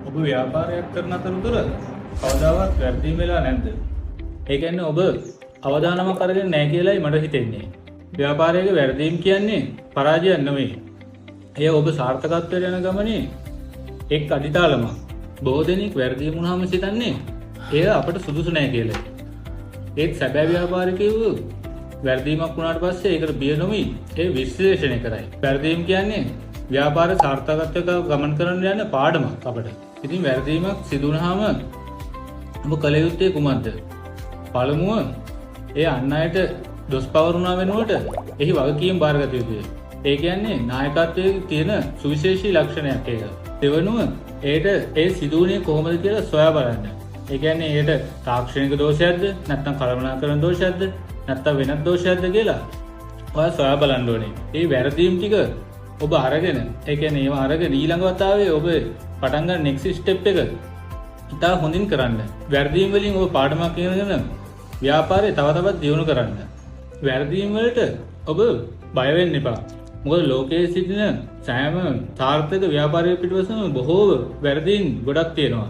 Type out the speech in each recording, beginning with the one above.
ඔබ ව්‍යාපාරයක් කරන අතරතුර කවදාවත් වැරදීම් වෙලා නැද්ද? ඒ කියන්නේ ඔබ අවදානමක් අරගෙන නැහැ කියලායි මට හිතෙන්නේ. ව්‍යාපාරයක වැරදීම් කියන්නේ පරාජයක් නෙවෙයි. එය ඔබ සාර්ථකත්වයට යන ගමනේ එක් අඩිතාලමක්. බොහෝ දෙනෙක් වැරදීම් වුණාම සිතන්නේ එය අපට සුදුසු නැහැ කියලා. ඒත් සැබෑ ව්‍යාපාරිකයෝ වැරදීමක් වුණාට පස්සේ ඒකට බිය නොවි ඒ විශ්ලේෂණය කරයි. වැරදීම් කියන්නේ ව්‍යාපාර සාර්ථකත්වයක ගමන් කරන්න යන පාඩමක් අපට. ඉතින් වැරදීමක් සිදු වුණාම ඔබ කල යුත්තේ කුමක්ද? පළමුව ඒ අන් අයට දොස් පවරුණා වෙනුවට එහි වගකීම් බාරගත යුතුයි. ඒ කියන්නේ නායකත්වයේ තියෙන සුවිශේෂී ලක්ෂණයක් ඒක. දෙවනුව ඒට ඒ සිදුවුනේ කොහොමද කියලා සොයා බලන්න. ඒ කියන්නේ ඒට තාක්ෂණික දෝෂයක්ද නැත්නම් කළමනාකරන දෝෂයක්ද නැත්නම් වෙනත් දෝෂයක්ද කියලා ඔයා සොයා බලන්න ඕනේ. මේ වැරදීම් ටික ඔබ අරගෙන ඒ කියන්නේ ඒවා අරගෙන ඊළඟ වතාවේ ඔබ පටන් ගන්න next step එක ඉතා හොඳින් කරන්න. වැරදීම් වලින් ඔබ පාඩමක් ඉගෙනගෙන ව්‍යාපාරය තව තවත් දියුණු කරන්න. වැරදීම් වලට ඔබ බය වෙන්න එපා. මොකද ලෝකයේ සිටින සෑම සාර්ථක ව්‍යාපාරයක පිටුපසම බොහෝ වැරදීම් ගොඩක් තියෙනවා.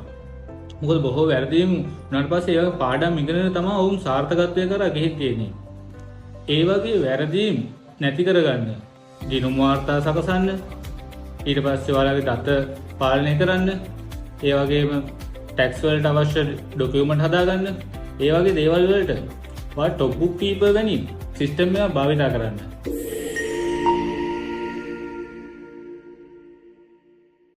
මොකද බොහෝ වැරදීම් වුණාට පස්සේ ඒවා පාඩම් ඉගෙනගෙන තමයි ඔවුන් සාර්ථකත්වයට කරා ගෙහින් තියෙන්නේ. ඒ වගේ වැරදීම් නැති කරගන්න දිනුම් වාර්තා සකසන්න, ඊට පස්සේ ඔයාලගේ දත පාලනය කරන්න, ඒ වගේම ටැක්ස් වලට අවශ්‍ය ඩොකියුමන්ට් හදාගන්න, ඒ වගේ දේවල් වලට ඔයාලා ටොප් බුක් කීපර් වැනි සිස්ටම් එකක් භාවිත කරන්න.